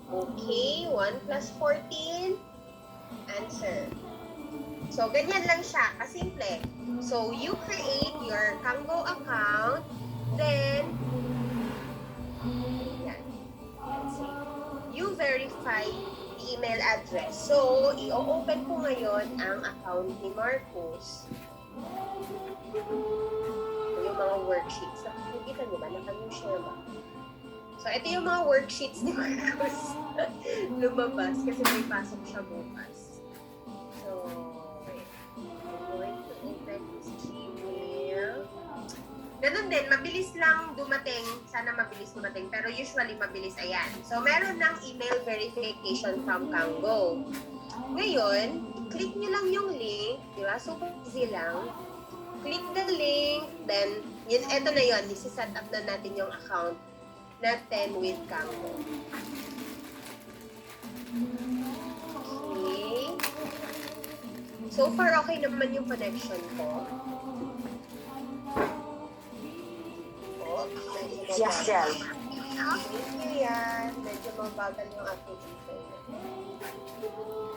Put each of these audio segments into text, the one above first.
Okay, 1 plus 14. Answer. So, ganyan lang siya. Kasimple. So, you create your Kanggo account. Then, yan. Let's see. You verify the email address. So, i-open ko ngayon ang account ni Marcos. Yung mga worksheets. Nakikita niyo ba? Naka-share ba? So, ito yung mga worksheets ni Marcos. Lumabas kasi may pasok siya bukas. So, wait. I'm going to open his Gmail. Ganun din, mabilis lang dumating. Sana mabilis dumating. Pero usually mabilis, ayan. So, meron ng email verification from Kanggo. Ngayon, click nyo lang yung link. Di ba? Super easy lang. Click the link. Then, yun, eto na yun. Isi-set up na natin yung account natin with Kanggo. Okay. So far, okay naman yung connection ko. Yes, Jel. Thank you yan. Medyo mabagal yung aking internet.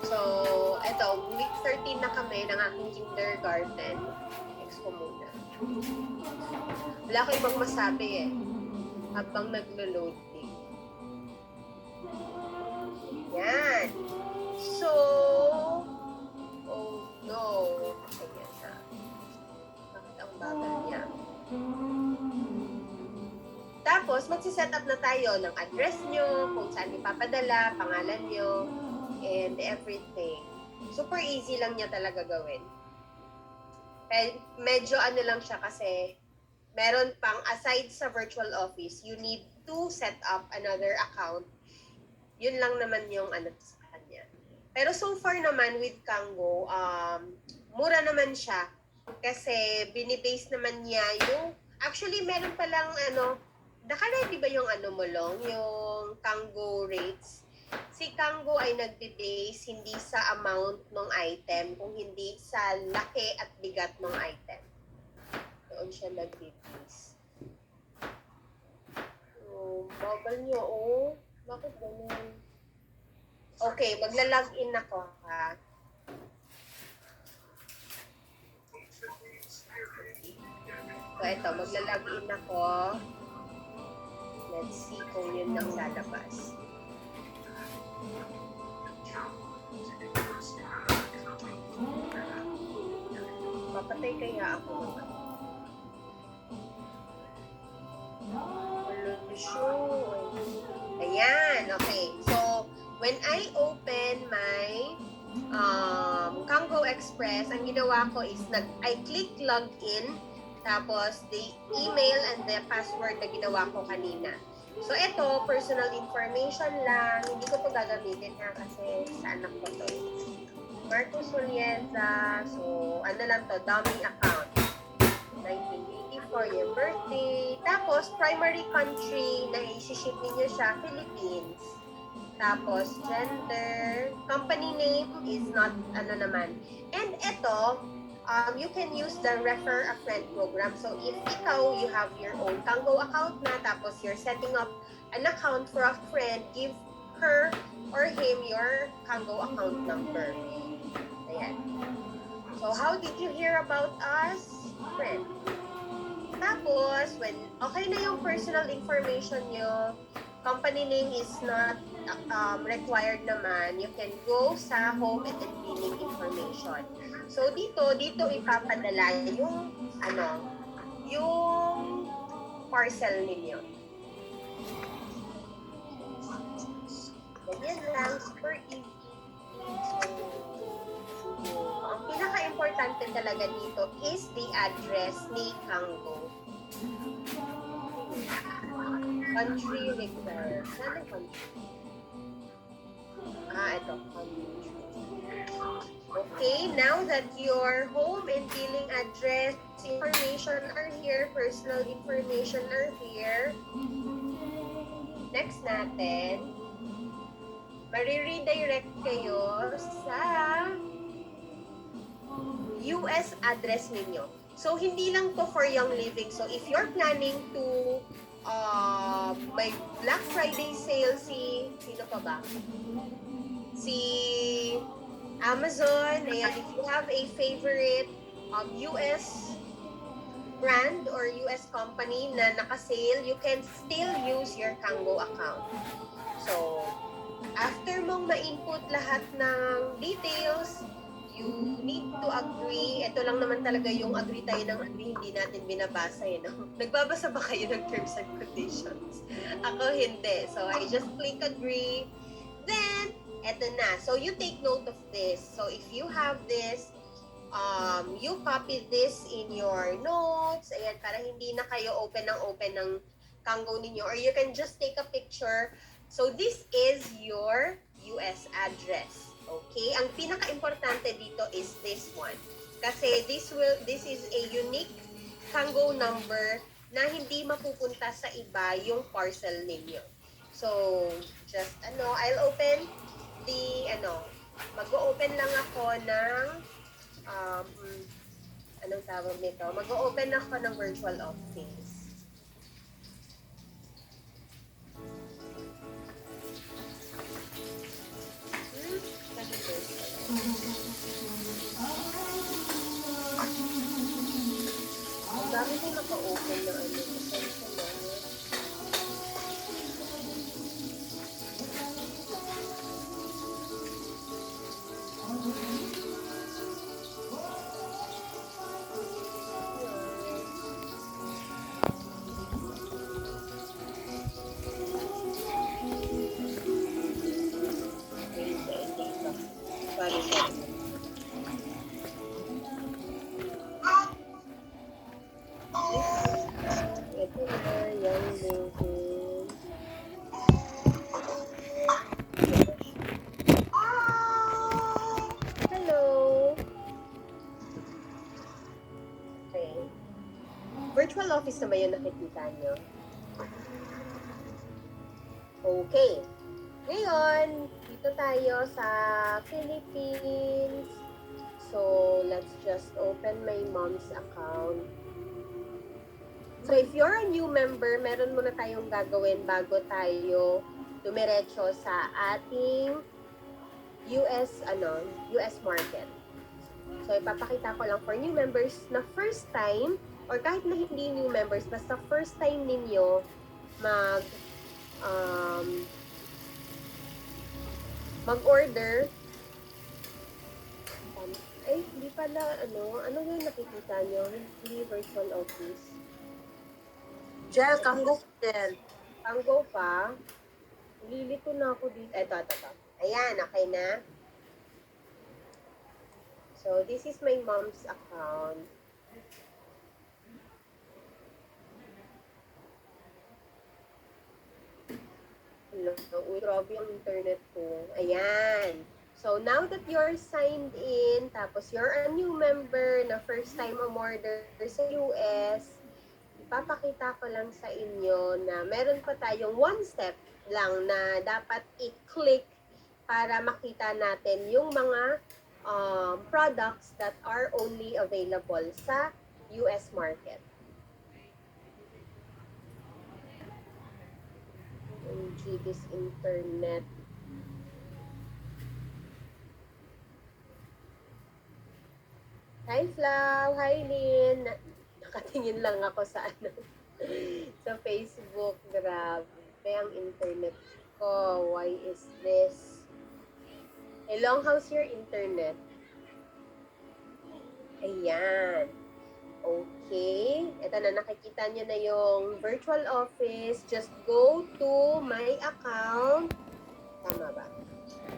So, eto, week 13 na kami ng aking kindergarten. Next ko muna. Wala ko ibang masabi eh. Habang naglo-loading. Yan. So, oh no. Ayan na. Bakit ang bagal niya? Tapos, magsiset up na tayo ng address nyo, kung saan ipapadala, pangalan nyo, and everything. Super easy lang niya talaga gawin. Medyo ano lang siya kasi meron pang, aside sa virtual office, you need to set up another account. Yun lang naman yung ano sa kanya. Pero so far naman with Kanggo, mura naman siya. Kasi binibase naman niya yung, actually meron palang ano, naka-ready ba yung ano mo long, yung Kanggo rates? Si Kanggo ay nagbe-base hindi sa amount ng item, kung hindi sa laki at bigat ng item. Doon siya nag-base. So, bagal niya, oh. Bakit ganun? Okay, magla-login ako, ha? So, ito, magla-login ako. Let's see kung yun ang lalabas. Papatay kaya ako naman. Ayan, okay. So, when I open my Kanggo Express, ang ginawa ko is I click login, tapos the email and the password na ginawa ko kanina. So, ito, personal information lang. Hindi ko ito gagamitin ha, kasi sa anak ko to. Marcos Solienza. So, ano lang to, dummy account. 1984, yung birthday. Tapos, primary country na isi-ship ninyo siya, Philippines. Tapos, gender. Company name is not, ano naman. And ito, you can use the Refer a Friend program. So, if ikaw, you have your own Kanggo account na, tapos you're setting up an account for a friend, give her or him your Kanggo account number. Ayan. So, how did you hear about us? Friend. Tapos, when okay na yung personal information nyo, company name is not required naman, you can go sa home and billing information. So, dito ipapadala yung, yung parcel ninyo. Ganyan lang, super easy. Ang pinaka-importante talaga dito is the address ni Kanggo. Country required. Saan ang country? Ito. Country. Okay, now that your home and billing address information are here, personal information are here, next natin, mariredirect kayo sa US address ninyo. So, hindi lang to for young living. So, if you're planning to may Black Friday sale sino pa ba? Si Amazon. Ayan, if you have a favorite US brand or US company na naka-sale, you can still use your Kango account. So, after mong ma-input lahat ng details, you need to agree. Ito lang naman talaga yung agree tayo ng agree, hindi natin binabasa yun. No? Nagbabasa ba kayo ng terms and conditions? Ako hindi. So, I just click agree. Then, eto na. So, you take note of this. So, if you have this, you copy this in your notes. Ayan, para hindi na kayo open ng Kango ninyo. Or you can just take a picture. So, this is your US address. Okay? Ang pinaka-importante dito is this one. Kasi this is a unique Kango number na hindi mapupunta sa iba yung parcel ninyo. So, just, I'll open the, mag-o-open lang ako ng, anong tawag nito? Mag-o-open ako ng virtual office. Ang dami ko naka-open na pasensya na. Virtual office na ba yun nakikita nyo? Okay. Ngayon, dito tayo sa Philippines. So, let's just open my mom's account. So, if you're a new member, meron muna tayong gagawin bago tayo dumiretso sa ating US market. So, ipapakita ko lang for new members na first time, or kahit na hindi new members, basta first time ninyo mag-order. Ay, hindi pala, ano yung nakikita nyo? Hindi virtual office. Jel, Kango Jel. Kango pa? Lilito na ako dito. Ito. Ayan, okay na. So, this is my mom's account. Hello, grabe ang internet ko. Ayan. So, now that you're signed in, tapos you're a new member na first time umorder sa US, ipapakita ko lang sa inyo na meron pa tayong one step lang na dapat i-click para makita natin yung mga products that are only available sa US market. This internet. Hi Flau, hi Lynn. Nakatingin lang ako sa sa Facebook. Grabe ang internet ko. Why is this? Hey Long, how's your internet? Ayan. Okay. Ito na, nakikita nyo na yung virtual office. Just go to my account. Tama ba?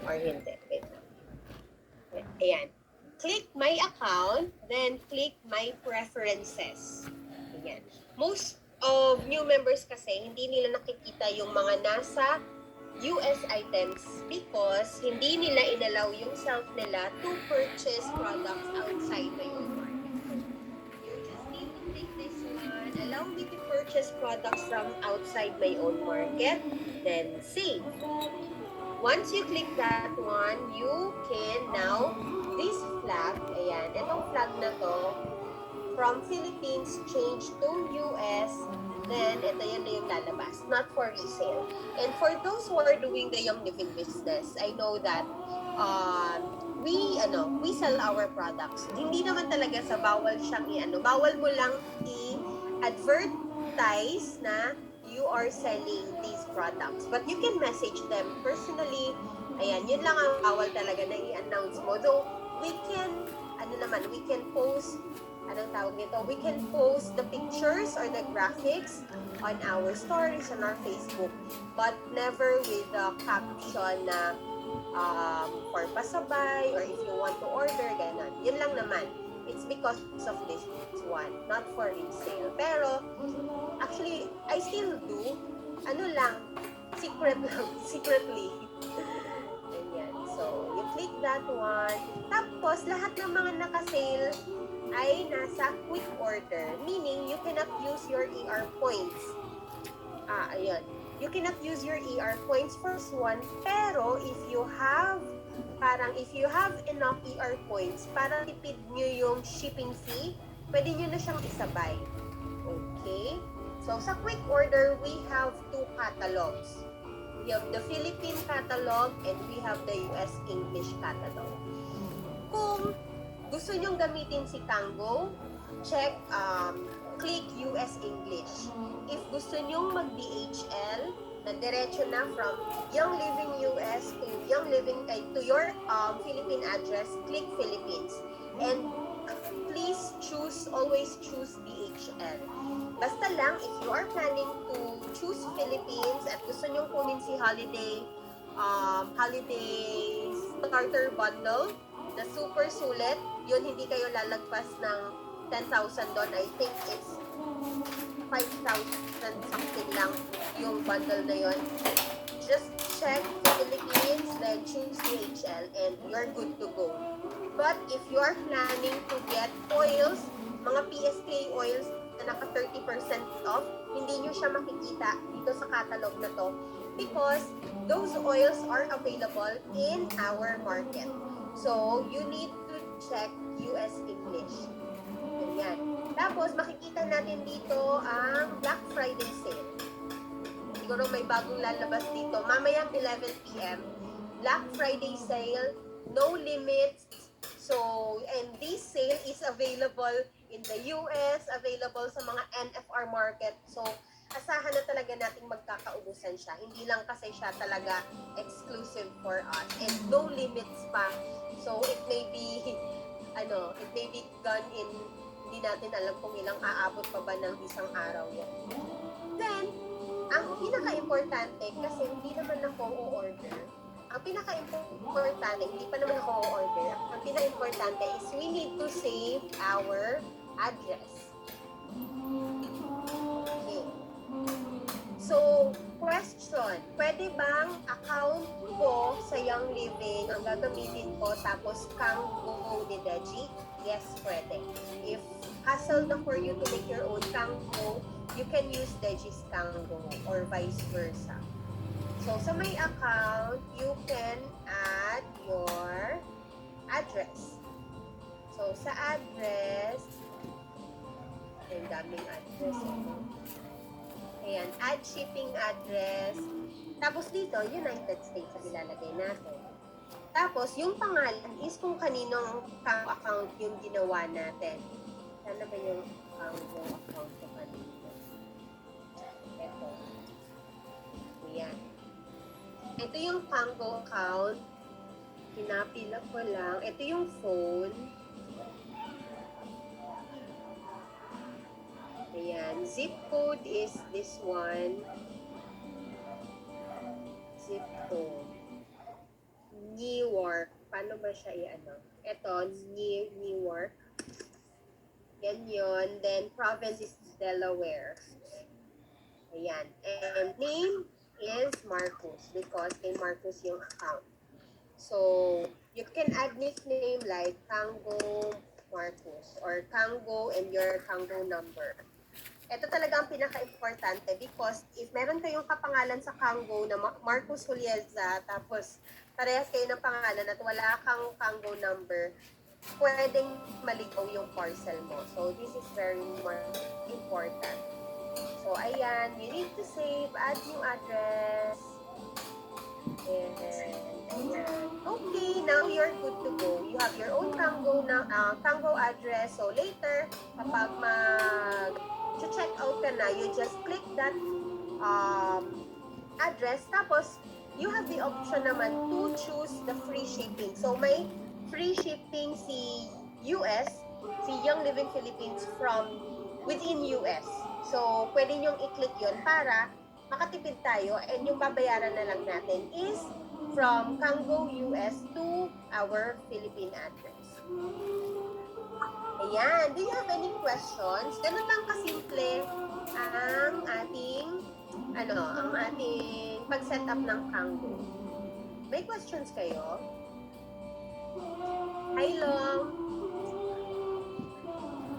Or hindi? Wait. Ayan. Click my account, then click my preferences. Ayan. Most of new members kasi, hindi nila nakikita yung mga nasa US items because hindi nila inalaw yung self nila to purchase products outside the US market. Allow me to purchase products from outside my own market, then save. Once you click that one, you can now, this flag, ayan, itong flag na to, from Philippines change to US, then ito yun na yung lalabas, not for resale. And for those who are doing the Young Living business, I know that we sell our products. Hindi naman talaga sa bawal siyang bawal mo lang i-advertise na you are selling these products. But you can message them personally. Ayan, yun lang ang bawal talaga na i-announce mo. Though, we can post, we can post the pictures or the graphics on our stories on our Facebook, but never with the caption na for pasabay or if you want to order, ganun. Yun lang naman. It's because of this one, not for resale. Pero, actually, I still do. Secretly. Ganyan. So, you click that one. Tapos, lahat ng mga naka-sale ay nasa quick order. Meaning, you cannot use your ER points. Ayun. You cannot use your ER points first one. Pero, if you have enough ER points para tipid nyo yung shipping fee, pwede nyo na siyang isabay. Okay? So, sa quick order, we have two catalogs. We have the Philippine catalog and we have the US English catalog. Kung gusto nyong gamitin si Kango, click US English. If gusto nyong mag-DHL, na diretso na from Young Living US to Young Living to your Philippine address, click Philippines. And please always choose DHL. Basta lang, if you are planning to choose Philippines at gusto nyong kunin si holiday starter bundle, na super sulit, yun hindi kayo lalagpas ng 10,000 doon. I think it's 5,000 something lang yung bundle na yun. Just check Philippines, then choose DHL, and you're good to go. But if you are planning to get oils, mga PSK oils na naka 30% off, hindi nyo siya makikita dito sa catalog na to because those oils are available in our market. So, you need to check US English. Ganyan. Tapos, makikita natin dito ang Black Friday sale. Siguro may bagong lalabas dito. Mamayang 11 p.m. Black Friday sale, no limits. So, and this sale is available in the US, available sa mga NFR market. So, asahan na talaga nating magkakaubusan siya. Hindi lang kasi siya talaga exclusive for us. And no limits pa. So, it may be gone in, hindi natin alam kung ilang aabot pa ba ng isang araw yan. Then, ang pinaka-importante, kasi hindi naman ako o-order, ang pinaka-importante, hindi pa naman ako o-order, ang pinaka-importante is we need to save our address. Okay. So, question, pwede bang account ko sa Young Living ang gagamitin ko tapos Kango ni Deji? Yes, pwede. If hassle na for you to make your own Kango, you can use Deji's Kango or vice versa. So, sa may account, you can add your address. So, sa address, ang daming address. Ayan, add shipping address. Tapos dito, United States ang ilalagay natin. Tapos, yung pangalan is kung kaninong account yung ginawa natin. Sana ba yung account ko kanino? Ito. Ayan. Ito yung Kango account. Pinapila ko lang. Ito yung phone. Ayan. Zip code is this one. Zip code. Newark. Paano ba siya i-ano? Ito, Newark. Yan yun. Then, province is Delaware. Ayan. And name is Marcus because kay Marcus yung account. So, you can add nickname like Kango Marcus or Kango and your Kango number. Ito talaga ang pinaka-importante because if meron kayong kapangalan sa Kango na Marcus Julieza, tapos parehas kayo ng pangalan at wala kang Kango number, pwedeng maligaw yung parcel mo. So, this is very more important. So, ayan, you need to save, add new address. And, ayan. Okay, now you're good to go. You have your own Tango address. So, later, kapag mag-check out ka na, you just click that address. Tapos, you have the option naman to choose the free shipping. So, may free shipping si US, si Young Living Philippines from within US. So, pwede nyong i-click yun para makatipid tayo and yung babayaran na lang natin is from Kango US to our Philippine address. Ayan. Do you have any questions? Ganun lang kasimple ang ating pag-set up ng Kango. May questions kayo? Hi, Long.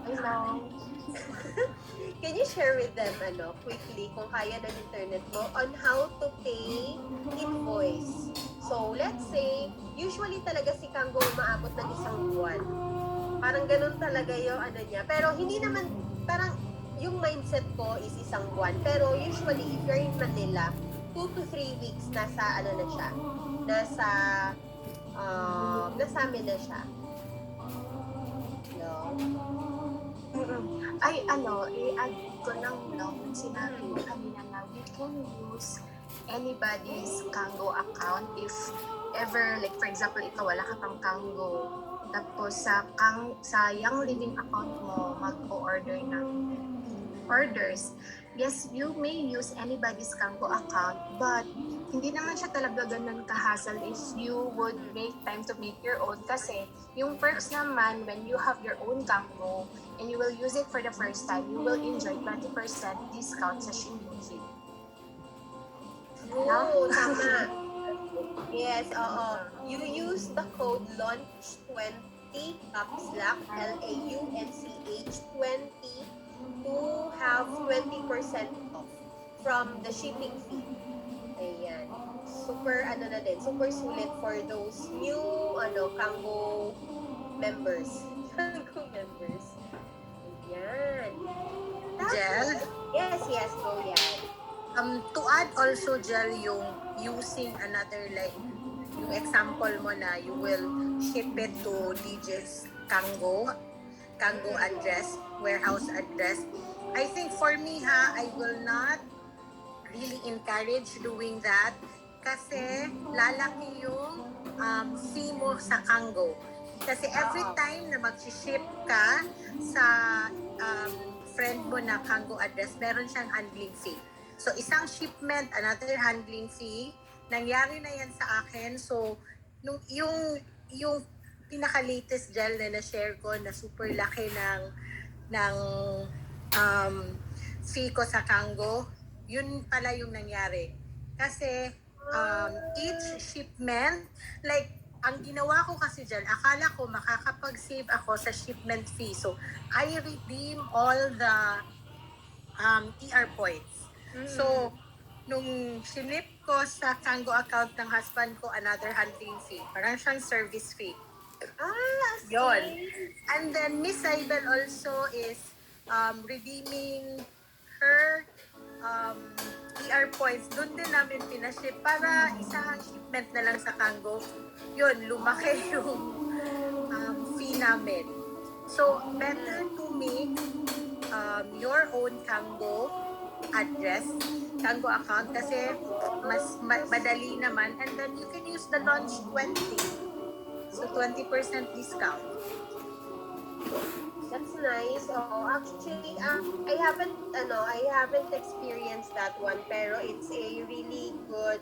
Hello. Can you share with them, quickly, kung kaya ng internet mo, on how to pay invoice? So, let's say, usually talaga si Kango umaabot ng isang buwan. Parang ganun talaga yung niya. Pero hindi naman, parang yung mindset ko is isang buwan. Pero usually, if you're in Manila, 2 to 3 weeks, nasa na siya. Nasa amin na siya. No? Ay, i-add ko lang yung sinabi ko kanina na we can use anybody's Kango account if ever, like for example, ikaw wala ka pang Kango, tapos sa Young Living account mo, mag-o-order ng orders. Yes, you may use anybody's Kango account, but hindi naman siya talaga ganun ka-hassle if you would make time to make your own kasi yung perks naman when you have your own Kango and you will use it for the first time, you will enjoy 20% discount sa shipping fee. Oo, tama. Yes, oo. You use the code LAUNCH20, caps lock, LAUNCH20 to have 20% off from the shipping fee. Ayan. Super, super sulit for those new, Kango members. Kango members. Ayan. Jel? Yes, go yan. To add also, Jel, yung using another, like, yung example mo na you will ship it to DJ's Kango address, warehouse address. I think for me, I will not really encourage doing that kasi lalaki yung fee mo sa Kango. Kasi every time na mag-ship ka sa friend mo na Kango address, meron siyang handling fee. So, isang shipment, another handling fee. Nangyari na yan sa akin. So, yung pinaka-latest gel na na-share ko na super laki ng fee ko sa Kango, yun pala yung nangyari. Kasi each shipment, like, ang ginawa ko kasi dyan, akala ko makakapag-save ako sa shipment fee. So, I redeem all the TR points. So, nung sinip ko sa Kango account ng husband ko, another handling fee. Parang siyang service fee. Yun. And then, Miss Saibel also is redeeming her TR points. Doon din namin pinaship para isang shipment na lang sa Kango. Yun, lumaki yung fee namin. So, better to make your own Kango address, Kango account kasi mas madali naman, and then you can use the launch 20. So 20% discount. That's nice. Oh, actually, I haven't experienced that one, pero it's a really good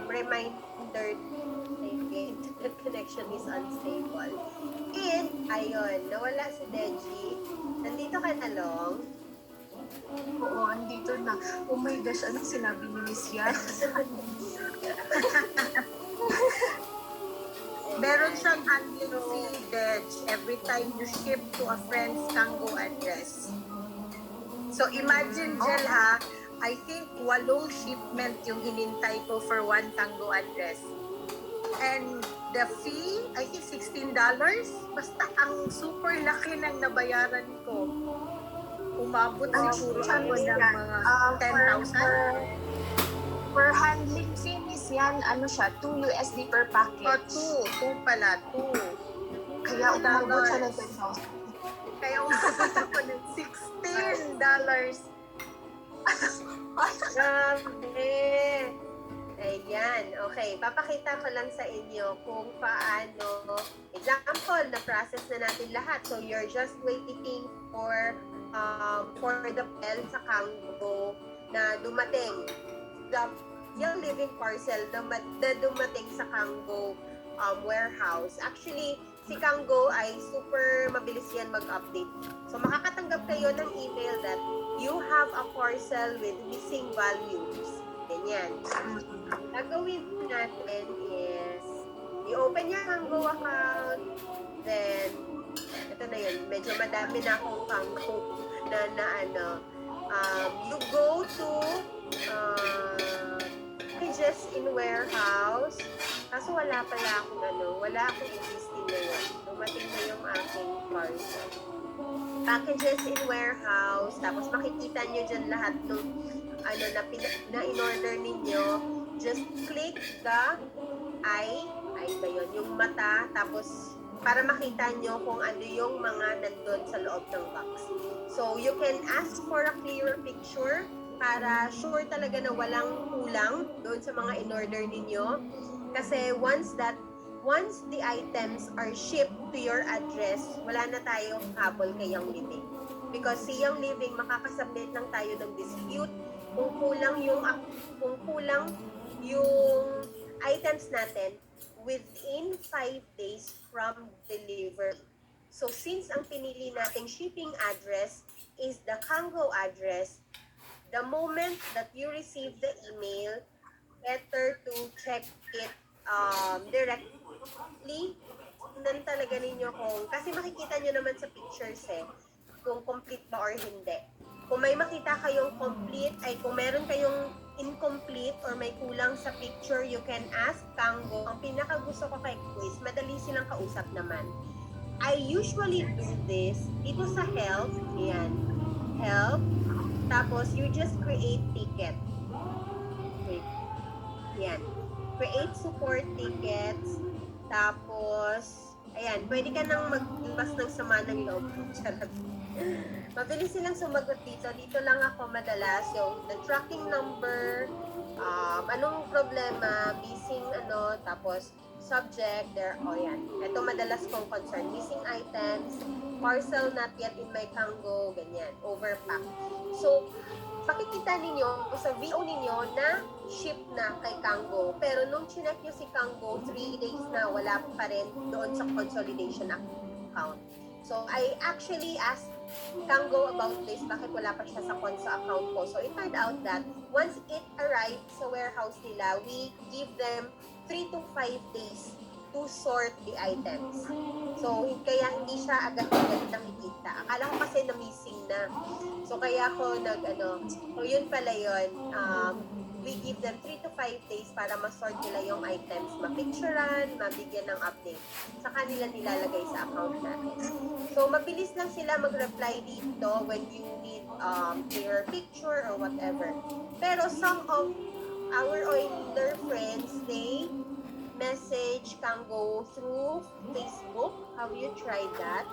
reminder. The connection is unstable. And ayun, nawala si Deji. Nandito ka na, Long. Oo, andito na. Oh my gosh, anong sinabi ni Miss Yan? Meron siyang handling fee, Dej, every time you ship to a friend's Kango address. So imagine, Jel, I think 8 shipment yung hinintay ko for 1 Kango address. And the fee, I think $16. Basta ang super laki ng nabayaran ko. Umabot siguro ako ng mga 10,000. For handling fee, miss, yan, ano siya, $2 per O, package. two pala, two. Kaya umabot siya ng $10. 10,000. Kaya umabot ako ng $16. Grabe. Ayan. Okay. Papakita ko lang sa inyo kung paano. Example, na-process na natin lahat. So, you're just waiting for the bell sa Kango na dumating. Yung living parcel na dumating sa Kango warehouse. Actually, si Kango ay super mabilis yan mag-update. So, makakatanggap kayo ng email that you have a parcel with missing values. Ganyan. Gagawin natin is, i-open yung Kango account, then, ito na yun, medyo madami na akong Kango you go to pages in warehouse, kaso wala akong existing na yun. Dumating na yung aking parcel. Packages in warehouse, tapos makikita nyo dyan lahat ng na in-order ninyo. Just click the eye ba yun, yung mata, tapos para makita nyo kung ano yung mga nandun sa loob ng box. So, you can ask for a clear picture para sure talaga na walang kulang doon sa mga in-order ninyo. Kasi once the items are shipped to your address, wala na tayong habol kay Young Living. Because si Young Living, makakasubmit lang tayo ng dispute kung kulang yung items natin within 5 days from delivery. So, since ang pinili nating shipping address is the Kango address, the moment that you receive the email, better to check it directly. Tingnan talaga ninyo kasi makikita nyo naman sa pictures kung complete ba or hindi. Kung may makita kayong complete, kung meron kayong incomplete or may kulang sa picture, you can ask Kango. Ang pinakagusto ko kay Quiz, madali silang kausap naman. I usually do this dito sa help. Yan. Help. Tapos, you just create ticket. Okay. Yan. Create support tickets. Tapos, ayan, pwede ka nang maglabas ng sama ng loob. Charot. Mabilis silang sumagot dito. Dito lang ako madalas. Yung the tracking number, anong problema, missing tapos subject, yan. Ito madalas kong concern. Missing items, parcel not yet in my Kango, ganyan, overpack. So, pakikita ninyo sa VO ninyo na ship na kay Kango. Pero nung chinek nyo si Kango, 3 days na wala pa rin doon sa consolidation account. So, I actually asked Kango about this, bakit wala pa siya sa Konsa account ko. So, it turned out that once it arrived sa warehouse nila, we give them 3 to 5 days to sort the items. So, kaya hindi siya agad-agad nakikita. Akala ko kasi na-missing na. So, kaya ako so yun pala yun. We give them 3 to 5 days para ma-sort nila yung items, ma-picturean, mabigyan ng update. Saka nila nilalagay sa account natin. So, mabilis lang sila mag-reply dito when you need their picture or whatever. Pero some of our oiler friends, they message Kango through Facebook. Have you tried that?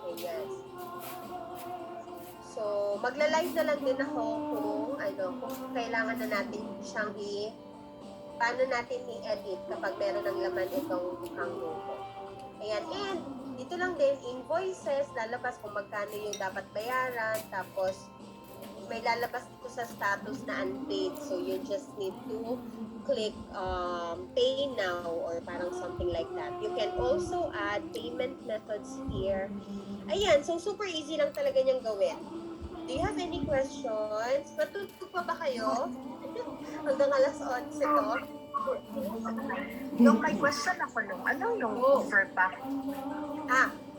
Okay, yes. So, magla-live na lang din ako kung kailangan na natin siyang paano natin i-edit kapag meron ng laman itong Kango ko. Ayan, and dito lang din, invoices, lalabas kung magkano yung dapat bayaran, tapos may lalabas dito sa status na unpaid. So, you just need to click pay now or parang something like that. You can also add payment methods here. Ayan, so super easy lang talaga niyang gawin. Do you have any questions? Matutog pa ba kayo? Hanggang alas 11 to? Yung may question ako ano yung overpack?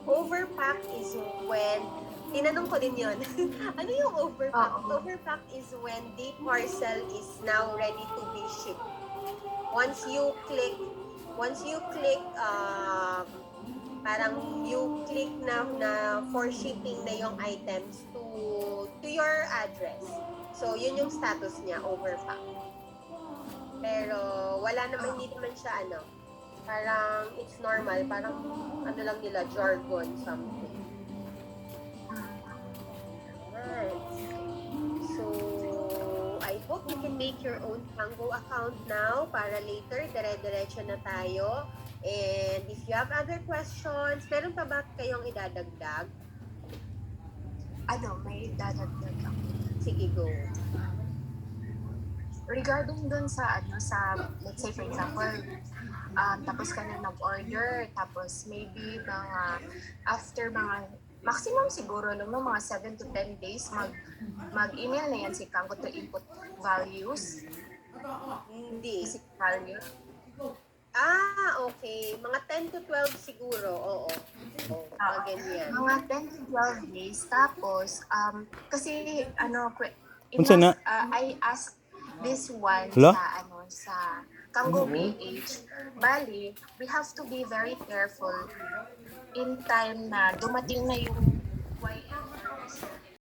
Overpack is when, tinanong ko din yun. Ano yung overpack? Oo. Overpack is when the parcel is now ready to be shipped. once you click, parang you click na for shipping na yung items to your address. So, yun yung status niya, overpack. Pero, wala naman, hindi naman siya parang it's normal, parang ano lang nila, jargon, something. Right. So, I hope you can make your own Tango account now para later, dire-diretso na tayo. And if you have other questions, meron pa ba kayong idadagdag? May dadagdag ako. Sige, go. Regarding dun sa let's say for example, tapos ka na nag-order, tapos maybe after maximum siguro mga 7 to 10 days, mag-email na yan si Kanggo to input values. Hindi. Basic value. Okay. Mga 10 to 12 siguro, oo. Mga ganyan. Mga 10 to 12 days. Tapos, kasi, Unsa na? I asked this one Hala? sa Kanggo PH. Bali, we have to be very careful in time na dumating na yung YF